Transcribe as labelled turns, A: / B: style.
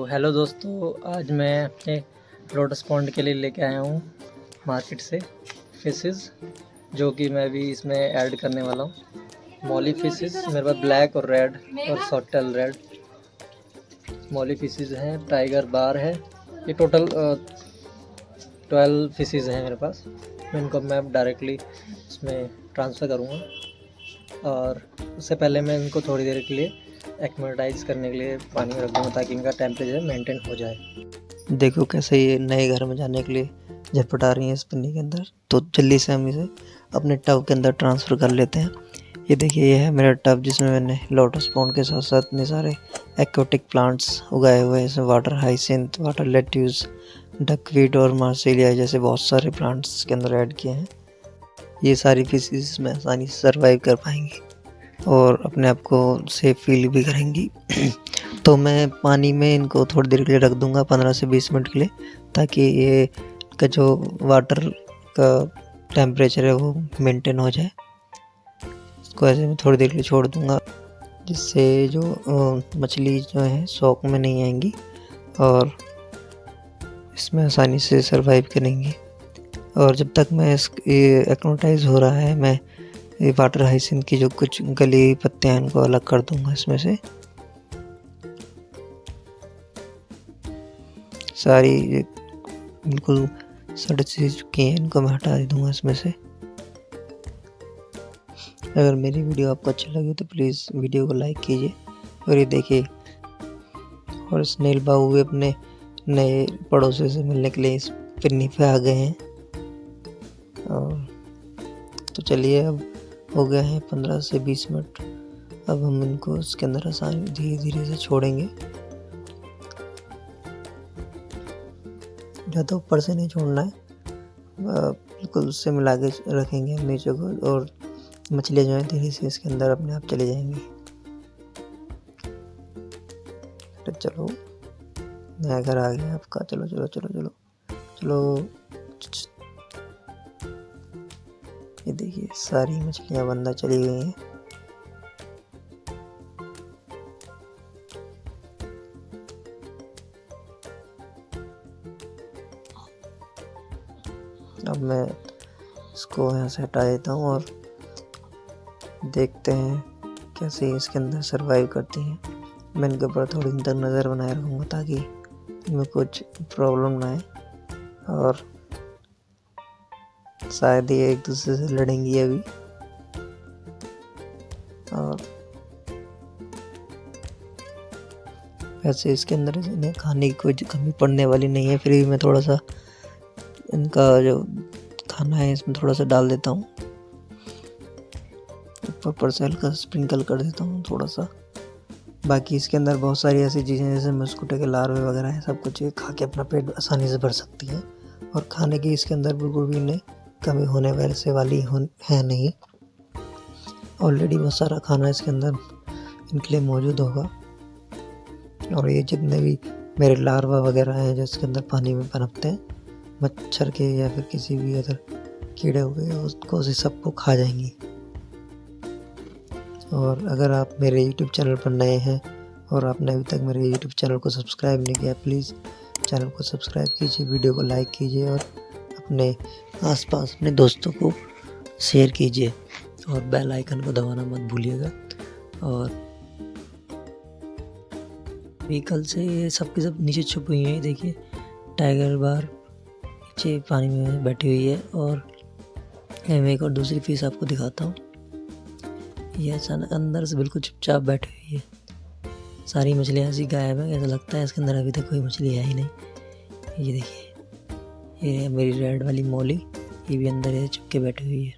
A: Hello दोस्तों, आज मैं अपने लोटस पॉन्ड के लिए लेके आया हूँ मार्केट से फिशेस, जो कि मैं भी इसमें ऐड करने वाला हूँ। मॉली फिशेस मेरे पास ब्लैक और रेड और सॉटल रेड मॉली फिशेस हैं। टाइगर बार है। ये टोटल 12 फिशेस हैं मेरे पास। इनको मैं डायरेक्टली इसमें ट्रांसफ़र करूँगा और उससे पहले मैं इनको थोड़ी देर के लिए एक्मेटाइज करने के लिए पानी में रख दूँगा ताकि इनका टेम्परेचर मेंटेन हो जाए। देखो कैसे ये नए घर में जाने के लिए झटपटा रही हैं इस पन्नी के अंदर। तो जल्दी से हम इसे अपने टब के अंदर ट्रांसफ़र कर लेते हैं। ये देखिए, ये है मेरा टब जिसमें मैंने लोटस पॉन्ड के साथ साथ इतने सारे एक्वाटिक प्लांट्स उगाए हुए हैं। इसमें water hyacinth, water lettuce, duckweed और मार्सिलिया जैसे बहुत सारे प्लांट्स के अंदर ऐड किए हैं। ये सारी फिशेस में आसानी से सर्वाइव कर पाएंगी और अपने आप को सेफ फील भी करेंगी। तो मैं पानी में इनको थोड़ी देर के लिए रख दूंगा, 15 से 20 मिनट के लिए, ताकि ये का जो वाटर का टेम्परेचर है वो मेंटेन हो जाए। इसको ऐसे में थोड़ी देर के लिए छोड़ दूंगा, जिससे जो मछली जो है शॉक में नहीं आएंगी और इसमें आसानी से सर्वाइव करेंगी। और जब तक मैं ये एक्मेटाइज हो रहा है, मैं ये वाटर हाइसिंथ की जो कुछ गली पत्ते हैं उनको अलग कर दूंगा। इसमें से सारी बिल्कुल सड़ सी चुकी हैं, इनको मैं हटा दूंगा इसमें से। अगर मेरी वीडियो आपको अच्छी लगी तो प्लीज़ वीडियो को लाइक कीजिए। और ये देखिए, और स्नेल बाबू भी अपने नए पड़ोसी से मिलने के लिए इस पिन्नी पे आ गए हैं। और तो चलिए, अब हो गया है 15 से 20 मिनट। अब हम इनको इसके अंदर आसानी धीरे धीरे से छोड़ेंगे, ज़्यादा ऊपर से नहीं छोड़ना है, बिल्कुल उससे मिला के रखेंगे हम नीचे को। और मछलियाँ जो हैं धीरे से इसके अंदर अपने आप चले जाएंगी। तो चलो, नया घर आ गया आपका। चलो चलो चलो चलो चलो। ये देखिए, सारी मछलियाँ अंदर चली गई हैं। अब मैं इसको यहाँ से हटा देता हूँ और देखते हैं कैसे इसके अंदर सर्वाइव करती हैं। मैं इनके ऊपर थोड़ी देर नज़र बनाए रखूँगा ताकि इनमें कुछ प्रॉब्लम ना आए, और शायद ये एक दूसरे से लड़ेंगी अभी। और वैसे इसके अंदर इन्हें खाने की कोई कमी पड़ने वाली नहीं है। फिर भी मैं थोड़ा सा इनका जो खाना है इसमें थोड़ा सा डाल देता हूँ, ऊपर से हल्का स्प्रिंकल कर देता हूँ थोड़ा सा। बाकी इसके अंदर बहुत सारी ऐसी चीज़ें जैसे मस्कुटे के लार्वे वगैरह है, सब कुछ खा के अपना पेट आसानी से भर सकती हैं। और खाने की इसके अंदर बिल्कुल भी इन्हें कमी होने वैसे वाली है नहीं। ऑलरेडी बहुत सारा खाना इसके अंदर इनके लिए मौजूद होगा। और ये जितने भी मेरे लार्वा वगैरह हैं जो इसके अंदर पानी में पनपते हैं, मच्छर के या फिर किसी भी अदर कीड़े हो गए, उसको सबको खा जाएंगी। और अगर आप मेरे YouTube चैनल पर नए हैं और आपने अभी तक मेरे YouTube चैनल को सब्सक्राइब नहीं किया, प्लीज़ चैनल को सब्सक्राइब कीजिए, वीडियो को लाइक कीजिए और अपने आसपास अपने दोस्तों को शेयर कीजिए। और बेल आइकन को दबाना मत भूलिएगा। और व्हीकल से ये सबके सब नीचे छुपी हुई हैं। देखिए, टाइगर बार नीचे पानी में बैठी हुई है। और मैं एक और दूसरी फिश आपको दिखाता हूँ। ये अचानक अंदर से बिल्कुल चुपचाप बैठी हुई है। सारी मछलियाँ ऐसी गायब है, ऐसा लगता है इसके अंदर अभी तक कोई मछली है ही नहीं। ये देखिए, ये है मेरी रेड वाली मॉली, ये भी अंदर चुप के बैठी हुई है।